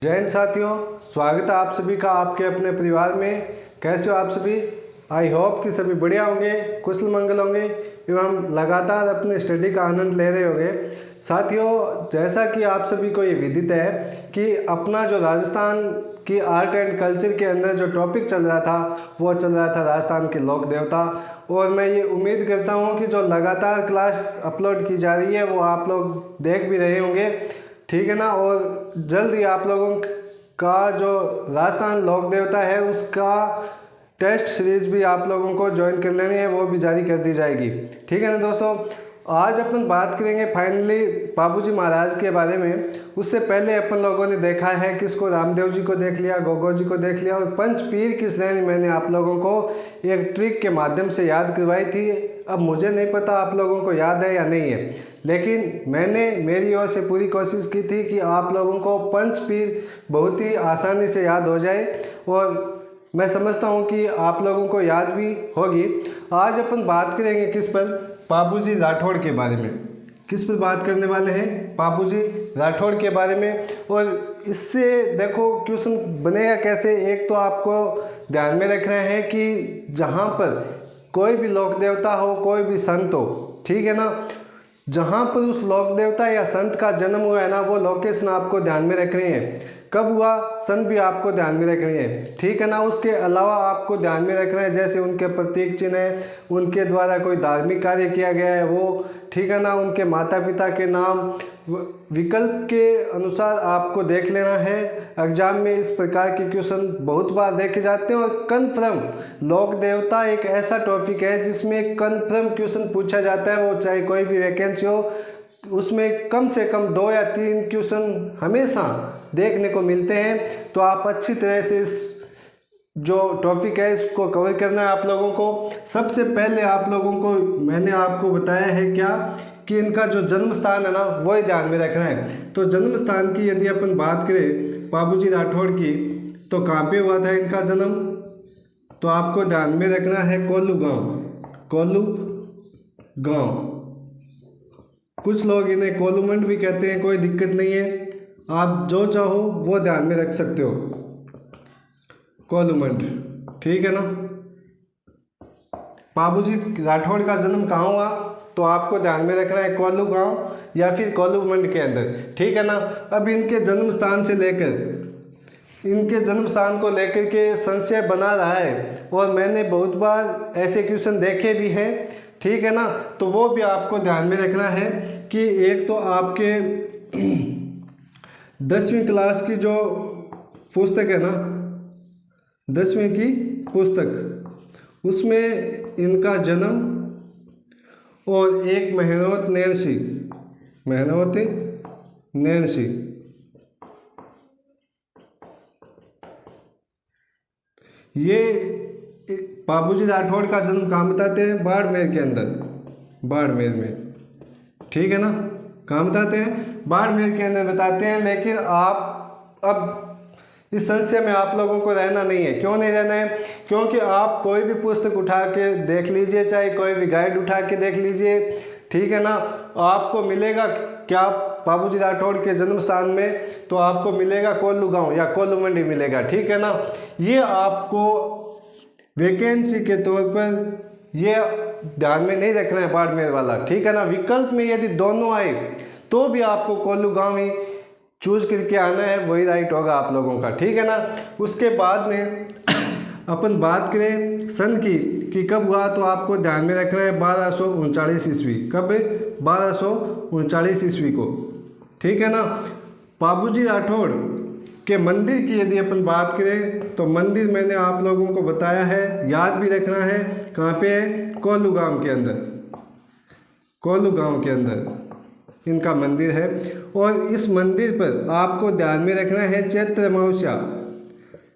जय हिंद साथियों, स्वागत है आप सभी का आपके अपने परिवार में। कैसे हो आप सभी? आई होप कि सभी बढ़िया होंगे, कुशल मंगल होंगे एवं लगातार अपने स्टडी का आनंद ले रहे होंगे। साथियों, जैसा कि आप सभी को ये विदित है कि अपना जो राजस्थान की आर्ट एंड कल्चर के अंदर जो टॉपिक चल रहा था वो चल रहा था राजस्थान के लोक देवता। और मैं ये उम्मीद करता हूँ कि जो लगातार क्लास अपलोड की जा रही है वो आप लोग देख भी रहे होंगे, ठीक है ना। और जल्द ही आप लोगों का जो राजस्थान लोक देवता है उसका टेस्ट सीरीज भी आप लोगों को ज्वाइन कर लेनी है, वो भी जारी कर दी जाएगी, ठीक है ना दोस्तों। आज अपन बात करेंगे फाइनली बाबूजी महाराज के बारे में। उससे पहले अपन लोगों ने देखा है किसको, रामदेव जी को देख लिया, गोगो जी को देख लिया, और पंच पीर की श्रेणी मैंने आप लोगों को एक ट्रिक के माध्यम से याद करवाई थी। अब मुझे नहीं पता आप लोगों को याद है या नहीं है, लेकिन मैंने मेरी ओर से पूरी कोशिश की थी कि आप लोगों को पंच पीर बहुत ही आसानी से याद हो जाए, और मैं समझता हूँ कि आप लोगों को याद भी होगी। आज अपन बात करेंगे किस पर? बाबूजी राठौड़ के बारे में। किस पर बात करने वाले हैं? बाबूजी राठौड़ के बारे में। और इससे देखो क्वेश्चन बनेगा कैसे। एक तो आपको ध्यान में रखना है कि जहाँ पर कोई भी लोक देवता हो, कोई भी संत हो, ठीक है ना, जहाँ पर उस लोक देवता या संत का जन्म हुआ है ना, वो लोकेशन आपको ध्यान में रखनी है। कब हुआ, सन भी आपको ध्यान में रखनी है, ठीक है ना। उसके अलावा आपको ध्यान में रखना है जैसे उनके प्रतीक चिन्ह है, उनके द्वारा कोई धार्मिक कार्य किया गया है वो, ठीक है ना। उनके माता पिता के नाम विकल्प के अनुसार आपको देख लेना है। एग्जाम में इस प्रकार के क्वेश्चन बहुत बार देखे जाते हैं। और कन्फर्म लोक देवता एक ऐसा टॉपिक है जिसमें कन्फर्म क्वेश्चन पूछा जाता है, वो चाहे कोई भी वैकेंसी हो, उसमें कम से कम 2 या 3 क्वेश्चन हमेशा देखने को मिलते हैं। तो आप अच्छी तरह से इस जो टॉपिक है इसको कवर करना है आप लोगों को। सबसे पहले आप लोगों को मैंने आपको बताया है क्या कि इनका जो जन्म स्थान है ना वो ही ध्यान में रखना है। तो जन्म स्थान की यदि अपन बात करें बाबूजी राठौड़ की, तो कहाँ पे हुआ था इनका जन्म? तो आपको ध्यान में रखना है कोल्लू गांव। कोल्लू गांव, कुछ लोग इन्हें कोलूमंड भी कहते हैं, कोई दिक्कत नहीं है, आप जो चाहो वो ध्यान में रख सकते हो, कोलूमंड, ठीक है ना। बाबूजी राठौड़ का जन्म कहाँ हुआ? तो आपको ध्यान में रखना है कोल्लू गांव या फिर कोलूमंड के अंदर, ठीक है ना। अब इनके जन्म स्थान से लेकर, इनके जन्म स्थान को लेकर के संशय बना रहा है, और मैंने बहुत बार ऐसे क्वेश्चन देखे भी हैं, ठीक है ना। तो वो भी आपको ध्यान में रखना है कि एक तो आपके 10वीं क्लास की जो पुस्तक है ना, 10वीं की पुस्तक, उसमें इनका जन्म और एक मेहनत नैन्सी, मेहनत नैन्सी, ये बाबूजी राठौड़ का जन्म कहाँ बताते हैं? बाड़मेर के अंदर, बाड़मेर में, ठीक है ना। कहाँ बताते हैं? बाड़मेर के अंदर बताते हैं। लेकिन आप अब इस संशय में आप लोगों को रहना नहीं है। क्यों नहीं रहना है? क्योंकि आप कोई भी पुस्तक उठा के देख लीजिए, चाहे कोई भी गाइड उठा के देख लीजिए, ठीक है ना, आपको मिलेगा क्या बाबूजी राठौड़ के जन्म स्थान में? तो आपको मिलेगा कोल्लू गांव या कोल्लूमंडी मिलेगा, ठीक है ना। ये आपको वैकेंसी के तौर पर ये ध्यान में नहीं रखना है बाड़मेर वाला, ठीक है ना। विकल्प में यदि दोनों आए तो भी आपको कोल्लू गांव ही चूज करके आना है, वही राइट होगा आप लोगों का, ठीक है ना। उसके बाद में अपन बात करें सन की कि कब हुआ, तो आपको ध्यान में रखना है 1239 ईस्वी। कब? 1239 ईस्वी को, ठीक है ना। बाबूजी राठौड़ के मंदिर की यदि अपन बात करें तो मंदिर मैंने आप लोगों को बताया है, याद भी रखना है। कहाँ पे है? कोल्लू गांव के अंदर, कोल्लू गांव के अंदर इनका मंदिर है। और इस मंदिर पर आपको ध्यान में रखना है चैत्र अमावस्या,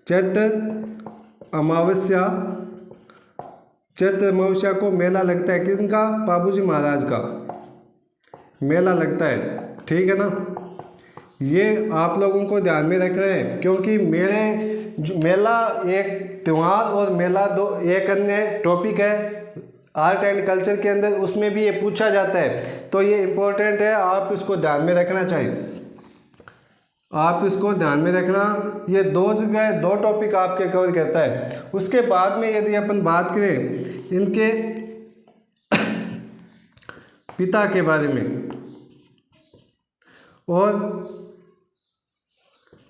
चैत्र अमावस्या, चैत्र अमावस्या को मेला लगता है। किसका? बाबूजी महाराज का मेला लगता है, ठीक है ना। ये आप लोगों को ध्यान में रखना है, क्योंकि मेला एक त्यौहार और मेला दो एक अन्य टॉपिक है आर्ट एंड कल्चर के अंदर, उसमें भी ये पूछा जाता है। तो ये इम्पोर्टेंट है, आप इसको ध्यान में रखना चाहिए। आप इसको ध्यान में रखना। ये दो जगह दो टॉपिक आपके कवर करता है। उसके बाद में यदि अपन बात करें इनके पिता के बारे में और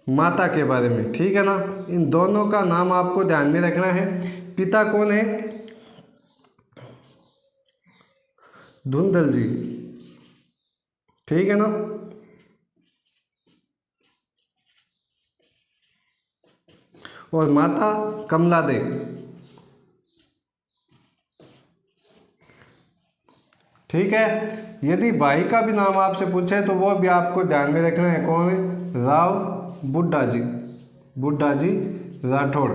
माता के बारे में, ठीक है ना, इन दोनों का नाम आपको ध्यान में रखना है। पिता कौन है? धुंधल जी, ठीक है ना। और माता कमला दे, ठीक है। यदि भाई का भी नाम आपसे पूछे तो वो भी आपको ध्यान में रखना है। कौन है? राव बुड्ढा जी, बुड्ढा जी राठौड़।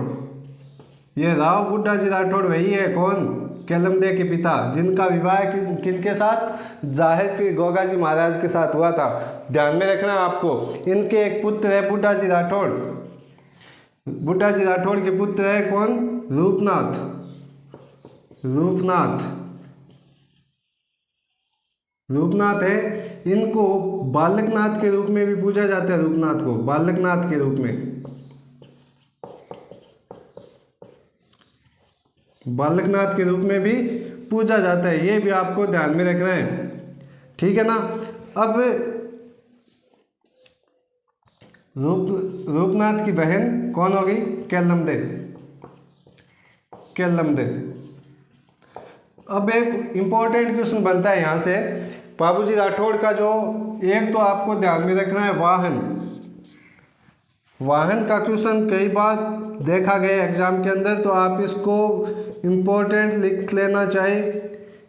ये राव बुड्ढा जी राठौड़ वही है कौन? केलमदे के पिता, जिनका विवाह किनके साथ? जाहिर पीर गोगा जी महाराज के साथ हुआ था। ध्यान में रखना आपको। इनके एक पुत्र है बुड्ढा जी राठौड़। बुड्ढा जी राठौड़ के पुत्र है कौन? रूपनाथ, रूपनाथ, रूपनाथ है। इनको बालकनाथ के रूप में भी पूजा जाता है। रूपनाथ को बालकनाथ के रूप में, बालकनाथ के रूप में भी पूजा जाता है। ये भी आपको ध्यान में रखना है, ठीक है ना। अब रूपनाथ की बहन कौन होगी? केलमदे, केलमदे। अब एक इम्पोर्टेंट क्वेश्चन बनता है यहाँ से, बाबूजी राठौड़ का जो एक तो आपको ध्यान में रखना है वाहन, वाहन का क्वेश्चन कई बार देखा गया एग्जाम के अंदर, तो आप इसको इम्पोर्टेंट लिख लेना चाहिए।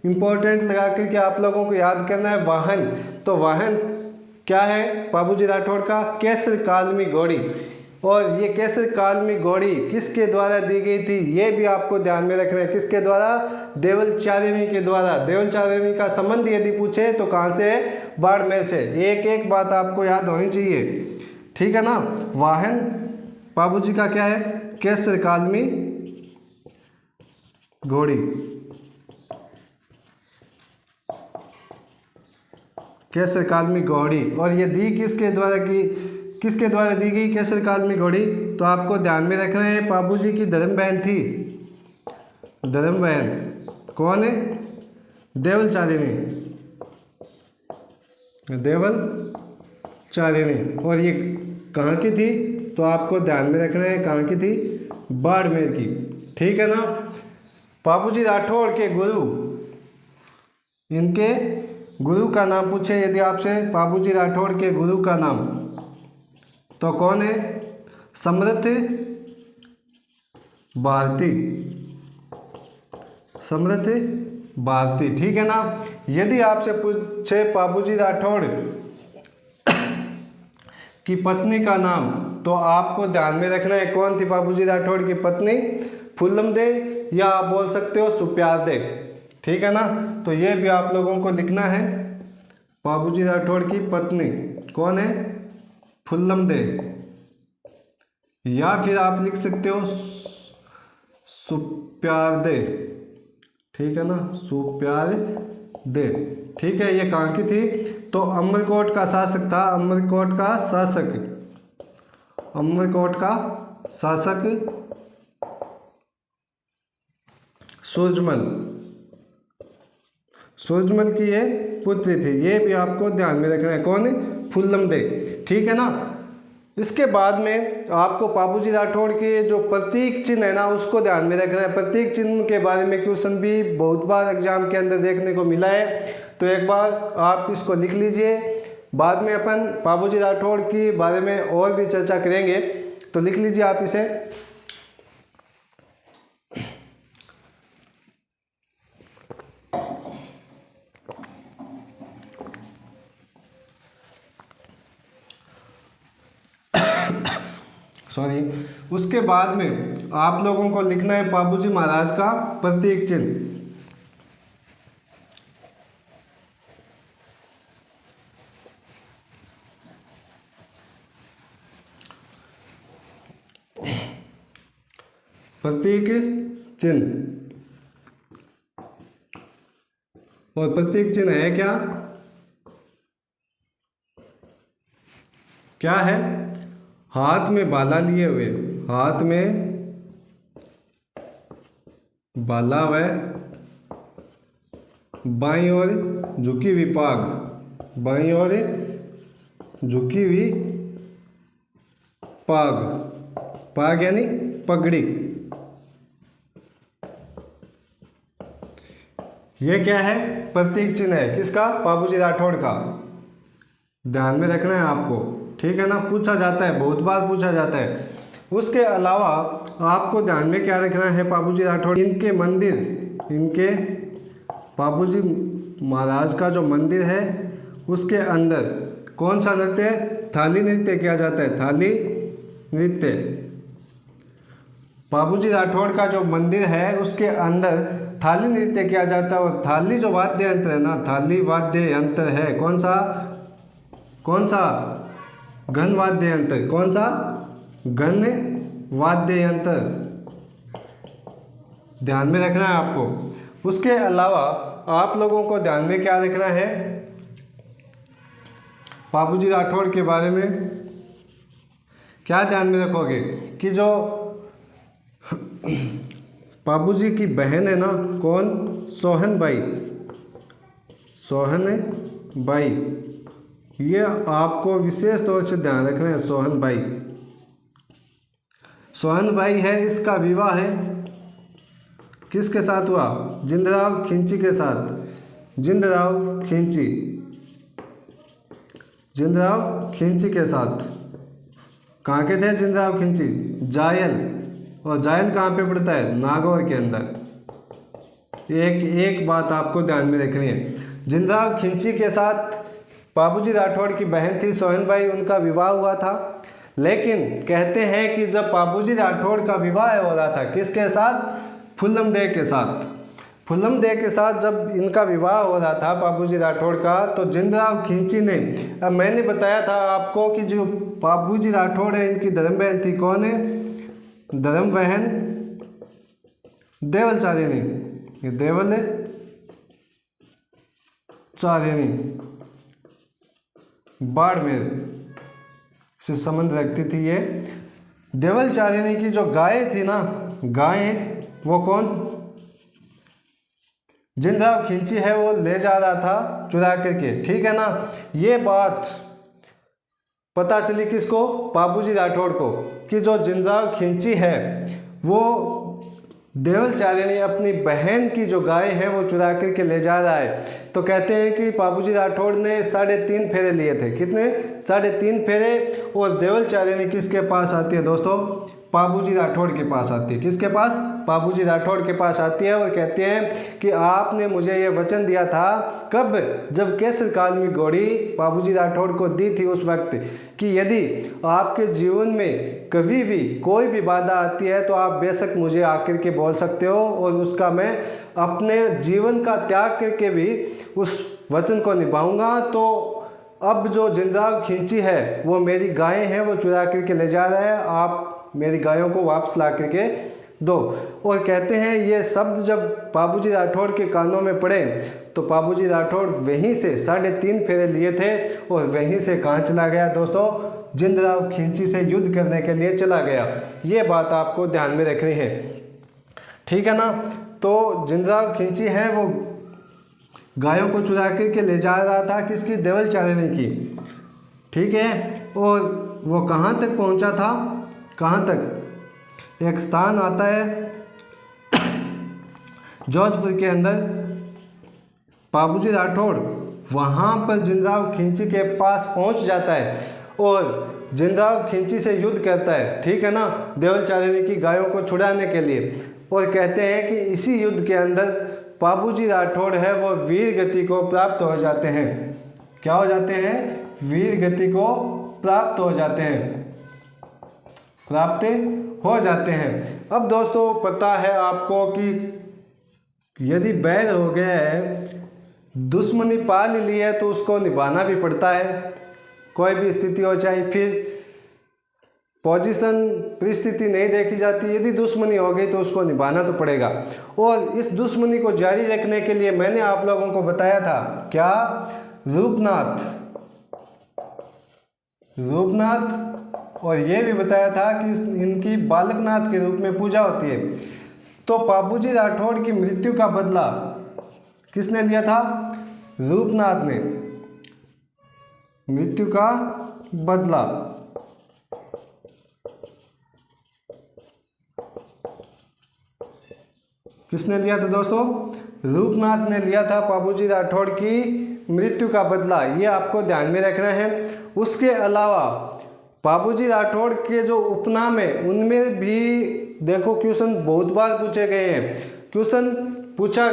इम्पोर्टेंट लगा करके आप लोगों को याद करना है वाहन। तो वाहन क्या है बाबूजी राठौड़ का? केसर कालमी घोड़ी। और ये केसर कालमी घोड़ी किसके द्वारा दी गई थी? ये भी आपको ध्यान में रखना है। किसके द्वारा? देवलचारिणी के द्वारा। देवलचारिणी का संबंध यदि पूछे तो कहाँ से? बाड़मेर से। एक एक बात आपको याद होनी चाहिए, ठीक है ना। वाहन बाबूजी का क्या है? केसर कालमी घोड़ी, केसर कालमी घोड़ी। और ये दी किसके द्वारा की, किसके द्वारा दी गई केसर कालमी घोड़ी? तो आपको ध्यान में रखना है बाबूजी की धर्म बहन थी। धर्म बहन कौन है? देवलचारिणी, देवलचारिणी। और ये कहाँ की थी? तो आपको ध्यान में रखना है कहाँ की थी? बाड़मेर की, ठीक है ना। बाबूजी राठौड़ के गुरु, इनके गुरु का नाम पूछे यदि आपसे, बाबूजी राठौड़ के गुरु का नाम, तो कौन है? समर्थ भारती, समर्थ भारती, ठीक है ना। यदि आपसे पूछे बाबूजी राठौड़ की पत्नी का नाम, तो आपको ध्यान में रखना है कौन थी बाबूजी राठौड़ की पत्नी? फुल्लम दे, या आप बोल सकते हो सुप्यार दे, ठीक है ना। तो ये भी आप लोगों को लिखना है। बाबूजी राठौड़ की पत्नी कौन है? फुल्लम दे, या फिर आप लिख सकते हो सुप्यार दे, ठीक है ना, सुप्यार दे, ठीक है। ये कहाँ की थी? तो अमरकोट का शासक था, अमरकोट का शासक, अमरकोट का शासक सूरजमल, सूरजमल की ये पुत्री थी। ये भी आपको ध्यान में रखना है। कौन है? फुल्लम दे, ठीक है ना। इसके बाद में आपको बाबूजी राठौड़ के जो प्रतीक चिन्ह है ना, उसको ध्यान में रखना है। प्रतीक चिन्ह के बारे में क्वेश्चन भी बहुत बार एग्जाम के अंदर देखने को मिला है, तो एक बार आप इसको लिख लीजिए। बाद में अपन बाबूजी राठौड़ के बारे में और भी चर्चा करेंगे, तो लिख लीजिए आप इसे। सॉरी। उसके बाद में आप लोगों को लिखना है बाबूजी महाराज का प्रतीक चिन्ह। प्रतीक चिन्ह, और प्रतीक चिन्ह है क्या? क्या है? हाथ में भाला लिए हुए, हाथ में भाला व बाईं ओर झुकी हुई पाग, बाईं ओर झुकी हुई पाग, पाग यानी पगड़ी। ये क्या है? प्रतीक चिन्ह है। किसका? बाबूजी राठौड़ का। ध्यान में रखना है आपको, ठीक है ना, पूछा जाता है, बहुत बार पूछा जाता है। उसके अलावा आपको ध्यान में क्या रखना है? बाबूजी राठौड़ इनके मंदिर, इनके बाबूजी महाराज का जो मंदिर है उसके अंदर कौन सा नृत्य? थाली नृत्य किया जाता है, थाली नृत्य। बाबूजी राठौड़ का जो मंदिर है उसके अंदर थाली नृत्य किया जाता है। और थाली जो वाद्य यंत्र है ना, थाली वाद्य यंत्र है कौन सा? कौन सा? घन वाद्य यंत्र। कौन सा? घन वाद्य यंत्र। ध्यान में रखना है आपको। उसके अलावा आप लोगों को ध्यान में क्या रखना है बाबूजी राठौड़ के बारे में? क्या ध्यान में रखोगे कि जो बाबूजी की बहन है ना, कौन? Sohan by, Sohan by. ये आपको विशेष तौर से ध्यान रखना है। सोहन बाई, सोहन बाई है, इसका विवाह है किसके साथ हुआ? जिंदराव खिंची के साथ। जिंदराव खिंची, जिंदराव खिंची के साथ। कहाँ के थे जिंदराव खिंची? जायल। और जायल कहाँ पे पड़ता है? नागौर के अंदर। एक बात आपको ध्यान में रखनी है, जिंदराव खिंची के साथ बाबूजी राठौड़ की बहन थी सोहन बाई, उनका विवाह हुआ था। लेकिन कहते हैं कि जब बाबूजी राठौड़ का विवाह हो रहा था किसके साथ? फुल्लम दे के साथ। फुल्लम दे के साथ जब इनका विवाह हो रहा था बाबूजी राठौड़ का, तो जिंदराव खिंची ने, अब मैंने बताया था आपको कि जो बाबूजी राठौड़ है इनकी धर्म बहन थी, कौन है? धर्म बहन देवल चारिणी, ये देवल चारिणी बाड़मेर से संबंध रखती थी। ये देवल चारिणी की जो गाय थी ना, गाय वो कौन? जिंदराव खिंची है, वो ले जा रहा था चुरा करके, ठीक है ना। ये बात पता चली किसको? बाबूजी राठौड़ को, कि जो जिंदराव खिंची है वो देवल चारिणी अपनी बहन की जो गाय है वो चुरा करके ले जा रहा है। तो कहते हैं कि बाबूजी राठौड़ ने 3.5 फेरे लिए थे। कितने? 3.5 फेरे। और देवल चारिणी किसके पास आती है दोस्तों? बाबूजी राठौड़ के पास आती है। किसके पास? बाबूजी राठौड़ के पास आती है और कहते हैं कि आपने मुझे ये वचन दिया था, कब? जब केसर काल में घोड़ी बाबूजी राठौड़ को दी थी उस वक्त, कि यदि आपके जीवन में कभी भी कोई भी बाधा आती है तो आप बेशक मुझे आकर के बोल सकते हो, और उसका मैं अपने जीवन का त्याग करके भी उस वचन को निभाऊंगा। तो अब जो जिंदराव खिंची है वो मेरी गायें हैं, वो चुरा करके ले जा रहा है, आप मेरी गायों को वापस ला करके दो। और कहते हैं ये शब्द जब बाबूजी राठौड़ के कानों में पड़े तो बाबूजी राठौड़ वहीं से 3.5 फेरे लिए थे और वहीं से कहाँ चला गया दोस्तों? जिंदराव खिंची से युद्ध करने के लिए चला गया। ये बात आपको ध्यान में रखनी है, ठीक है ना। तो जिंदराव खिंची है वो गायों को चुरा करके ले जा रहा था, किसकी? देवल चारिणी की, ठीक है। और वो कहाँ तक पहुँचा था? कहाँ तक? एक स्थान आता है जोधपुर के अंदर, बाबूजी राठौड़ वहाँ पर जिंदराव खिंची के पास पहुँच जाता है और जिंदराव खिंची से युद्ध करता है, ठीक है ना, देवल चारिणी की गायों को छुड़ाने के लिए। और कहते हैं कि इसी युद्ध के अंदर बाबूजी राठौड़ है वो वीर गति को प्राप्त हो जाते हैं। क्या हो जाते हैं? वीर गति को प्राप्त हो जाते हैं, प्राप्त हो जाते हैं। अब दोस्तों पता है आपको कि यदि बैर हो गया है, दुश्मनी पाल ली है, तो उसको निभाना भी पड़ता है, कोई भी स्थिति हो, चाहे फिर पोजीशन परिस्थिति नहीं देखी जाती। यदि दुश्मनी हो गई तो उसको निभाना तो पड़ेगा। और इस दुश्मनी को जारी रखने के लिए मैंने आप लोगों को बताया था क्या? रूपनाथ, रूपनाथ और ये भी बताया था कि इनकी बालकनाथ के रूप में पूजा होती है। तो बाबूजी राठौड़ की मृत्यु का बदला किसने लिया था? रूपनाथ ने। मृत्यु का बदला किसने लिया था दोस्तों? रूपनाथ ने लिया था बाबूजी राठौड़ की मृत्यु का बदला। ये आपको ध्यान में रखना है। उसके अलावा बाबूजी राठौड़ के जो उपनाम है उनमें भी देखो क्वेश्चन बहुत बार पूछे गए हैं। क्वेश्चन पूछा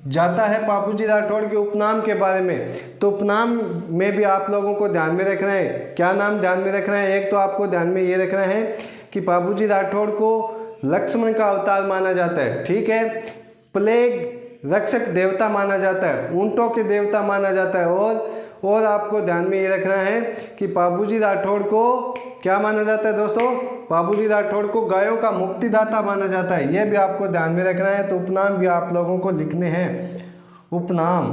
जाता है बाबूजी राठौड़ के उपनाम के बारे में। तो उपनाम में भी आप लोगों को ध्यान में रखना है। क्या नाम ध्यान में रखना है? एक तो आपको ध्यान में ये रखना है कि बाबूजी राठौड़ को लक्ष्मण का अवतार माना जाता है, ठीक है। प्लेग रक्षक देवता माना जाता है, ऊंटों के देवता माना जाता है। और आपको ध्यान में ये रखना है कि बाबूजी राठौड़ को क्या माना जाता है दोस्तों? बाबूजी राठौड़ को गायों का मुक्तिदाता माना जाता है। ये भी आपको ध्यान में रखना है। तो उपनाम भी आप लोगों को लिखने हैं। उपनाम,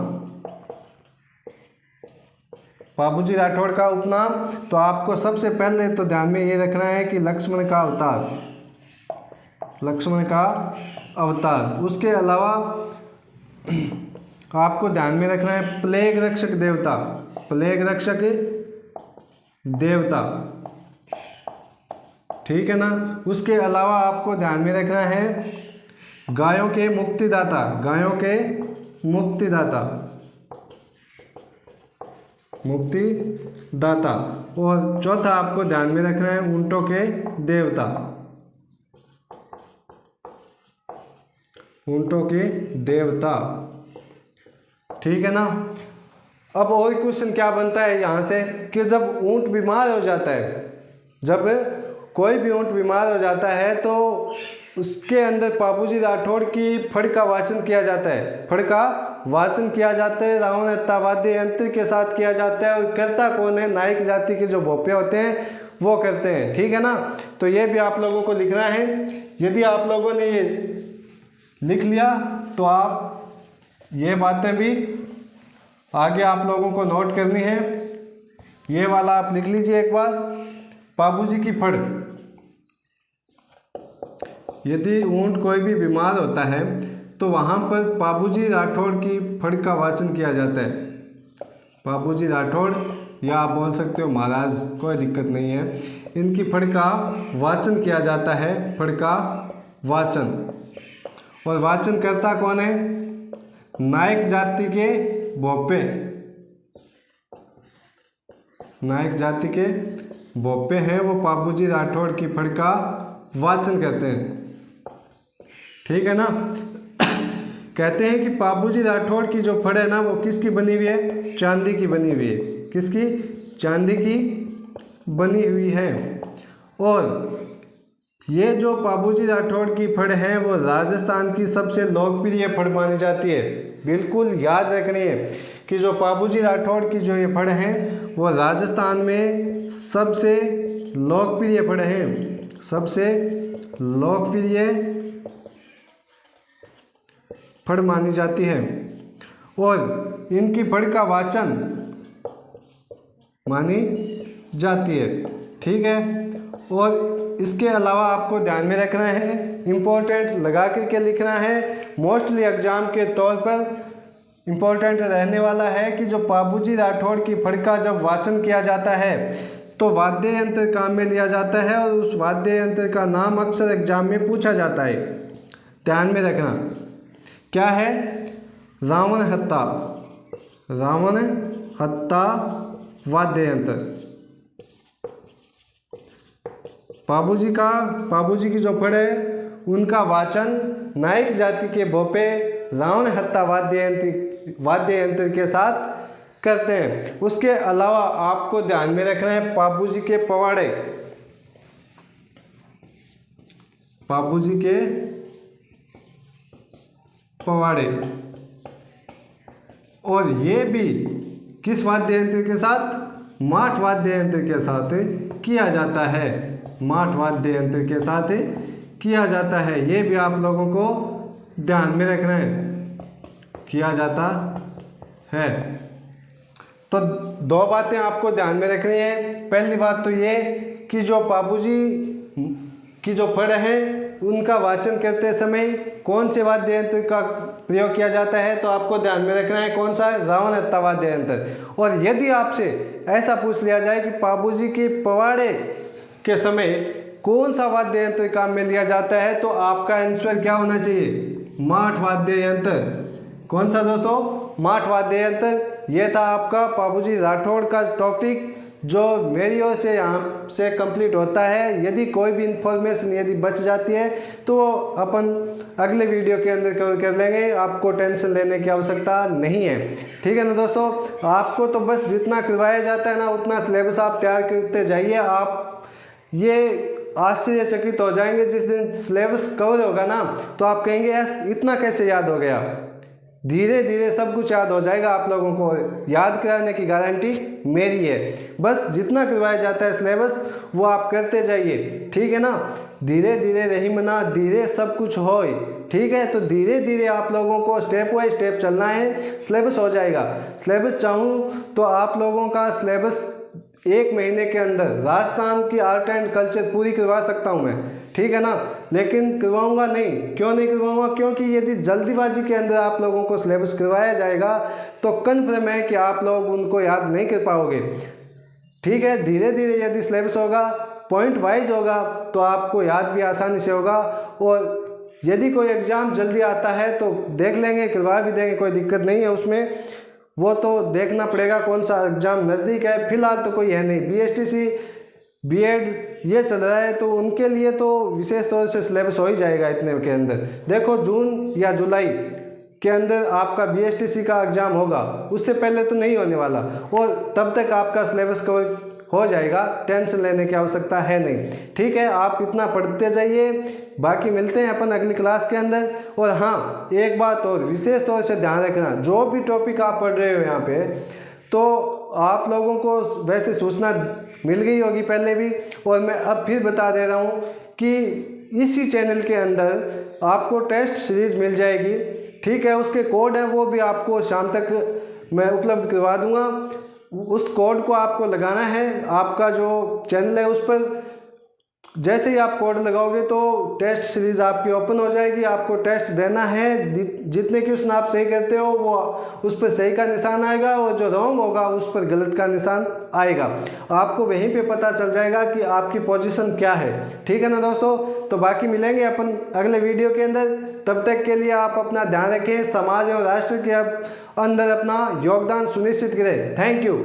बाबूजी राठौड़ का उपनाम तो आपको सबसे पहले तो ध्यान में ये रखना है कि लक्ष्मण का अवतार, लक्ष्मण का अवतार। उसके अलावा आपको ध्यान में रखना है प्लेग रक्षक देवता, प्लेग रक्षक देवता, ठीक है ना। उसके अलावा आपको ध्यान में रखना है गायों के मुक्तिदाता, गायों के मुक्तिदाता, मुक्तिदाता। और चौथा आपको ध्यान में रखना है ऊंटों के देवता, ऊंटों के देवता, ठीक है ना। अब और क्वेश्चन क्या बनता है यहाँ से कि जब ऊंट बीमार हो जाता है, जब कोई भी ऊंट बीमार हो जाता है तो उसके अंदर बाबूजी राठौड़ की फड़ का वाचन किया जाता है, फड़ का वाचन किया जाता है। रावण हत्ता वाद्य यंत्र के साथ किया जाता है। और करता कौन है? नायक जाति के जो भोपे होते हैं वो करते हैं, ठीक है ना। तो ये भी आप लोगों को लिखना है। यदि आप लोगों ने ये लिख लिया तो आप ये बातें भी आगे आप लोगों को नोट करनी है। ये वाला आप लिख लीजिए एक बार। बाबूजी की फड़, यदि ऊंट कोई भी बीमार होता है तो वहाँ पर बाबूजी राठौड़ की फड़ का वाचन किया जाता है। बाबूजी राठौड़ या आप बोल सकते हो महाराज, कोई दिक्कत नहीं है। इनकी फड़ का वाचन किया जाता है, फड़ का वाचन। और वाचन करता कौन है? नायक जाति के भोपे, नायक जाति के भोपे हैं वो बाबूजी राठौड़ की फड़ का वाचन करते हैं, ठीक है ना। कहते हैं कि बाबूजी राठौड़ की जो फड़ है ना वो किसकी बनी हुई है? चांदी की बनी हुई है। किसकी? चांदी की बनी हुई है। और ये जो बाबूजी राठौड़ की फड़ है वो राजस्थान की सबसे लोकप्रिय फड़ मानी जाती है। बिल्कुल याद रखनी है कि जो बाबूजी राठौड़ की जो ये फड़ है वो राजस्थान में सबसे लोकप्रिय फड़ है, सबसे लोकप्रिय फड़ मानी जाती है। और इनकी फड़ का वाचन मानी जाती है, ठीक है। और इसके अलावा आपको ध्यान में रखना है, इम्पोर्टेंट लगा करके लिखना है। मोस्टली एग्जाम के तौर पर इम्पोर्टेंट रहने वाला है कि जो बाबूजी राठौड़ की फड़ का जब वाचन किया जाता है तो वाद्य यंत्र काम में लिया जाता है और उस वाद्य यंत्र का नाम अक्सर एग्जाम में पूछा जाता है। ध्यान में रखना क्या है? रावण हत्ता, रावण हत्ता वाद्य यंत्र। बाबूजी की जो फड़ है उनका वाचन नायक जाति के भोपे रावण हत्ता वाद्य यंत्र के साथ करते हैं। उसके अलावा आपको ध्यान में रखना है बाबूजी के पवाड़े, बाबूजी के पवाड़े। और ये भी किस वाद्य यंत्र के साथ? माठ वाद्य यंत्र के साथ किया जाता है, माठ वाद्य यंत्र के साथ किया जाता है। ये भी आप लोगों को ध्यान में रखना है, किया जाता है। तो दो बातें आपको ध्यान में रखनी है। पहली बात तो ये कि जो बाबूजी की जो फड़ है उनका वाचन करते समय कौन से वाद्य यंत्र का प्रयोग किया जाता है, तो आपको ध्यान में रखना है कौन सा, रावणहत्था वाद्य यंत्र। और यदि आपसे ऐसा पूछ लिया जाए कि बाबूजी के पवाड़े के समय कौन सा वाद्य यंत्र काम में लिया जाता है, तो आपका आंसर क्या होना चाहिए, माठ वाद्य यंत्र। कौन सा दोस्तों, माठ वाद्य यंत्र। यह था आपका बाबूजी राठौड़ का टॉपिक जो मेरी ओर से यहाँ से कंप्लीट होता है। यदि कोई भी इंफॉर्मेशन यदि बच जाती है तो अपन अगले वीडियो के अंदर कवर कर लेंगे, आपको टेंशन लेने की आवश्यकता नहीं है। ठीक है ना दोस्तों, आपको तो बस जितना करवाया जाता है ना उतना सिलेबस आप तैयार करते जाइए। आप ये आश्चर्यचकित हो जाएंगे जिस दिन सिलेबस कवर होगा ना, तो आप कहेंगे इतना कैसे याद हो गया। धीरे धीरे सब कुछ याद हो जाएगा, आप लोगों को याद कराने की गारंटी मेरी है। बस जितना करवाया जाता है सिलेबस वो आप करते जाइए, ठीक है ना। धीरे धीरे रही मना धीरे सब कुछ हो, ठीक है। तो धीरे धीरे आप लोगों को स्टेप बाय स्टेप चलना है, सिलेबस हो जाएगा। सिलेबस चाहूँ तो आप लोगों का सिलेबस 1 महीने के अंदर राजस्थान की आर्ट एंड कल्चर पूरी करवा सकता हूँ मैं, ठीक है ना। लेकिन करवाऊंगा नहीं, क्यों नहीं करवाऊंगा, क्योंकि यदि जल्दीबाजी के अंदर आप लोगों को सिलेबस करवाया जाएगा तो कन्फर्म है कि आप लोग उनको याद नहीं कर पाओगे, ठीक है। धीरे धीरे यदि सिलेबस होगा, पॉइंट वाइज होगा, तो आपको याद भी आसानी से होगा। और यदि कोई एग्ज़ाम जल्दी आता है तो देख लेंगे, करवा भी देंगे, कोई दिक्कत नहीं है उसमें। वो तो देखना पड़ेगा कौन सा एग्ज़ाम नज़दीक है। फिलहाल तो कोई है नहीं, BSTC B.Ed ये चल रहा है, तो उनके लिए तो विशेष तौर से सिलेबस हो ही जाएगा इतने के अंदर। देखो जून या जुलाई के अंदर आपका BSTC का एग्ज़ाम होगा, उससे पहले तो नहीं होने वाला, और तब तक आपका सिलेबस कवर हो जाएगा, टेंशन लेने की आवश्यकता है नहीं, ठीक है। आप इतना पढ़ते जाइए, बाकी मिलते हैं अपन अगली क्लास के अंदर। और हाँ, एक बात और विशेष तौर से ध्यान रखना, जो भी टॉपिक आप पढ़ रहे हो यहाँ पे, तो आप लोगों को वैसे सूचना मिल गई होगी पहले भी, और मैं अब फिर बता दे रहा हूँ कि इसी चैनल के अंदर आपको टेस्ट सीरीज मिल जाएगी, ठीक है। उसके कोड हैं वो भी आपको शाम तक मैं उपलब्ध करवा दूँगा। उस कोड को आपको लगाना है, आपका जो चैनल है उस पर जैसे ही आप कोड लगाओगे तो टेस्ट सीरीज आपकी ओपन हो जाएगी। आपको टेस्ट देना है, जितने क्वेश्चन आप सही करते हो वो उस पर सही का निशान आएगा, और जो रॉन्ग होगा उस पर गलत का निशान आएगा। आपको वहीं पे पता चल जाएगा कि आपकी पोजीशन क्या है, ठीक है ना दोस्तों। तो बाकी मिलेंगे अपन अगले वीडियो के अंदर, तब तक के लिए आप अपना ध्यान रखें, समाज और राष्ट्र के अंदर अपना योगदान सुनिश्चित करें। Thank you.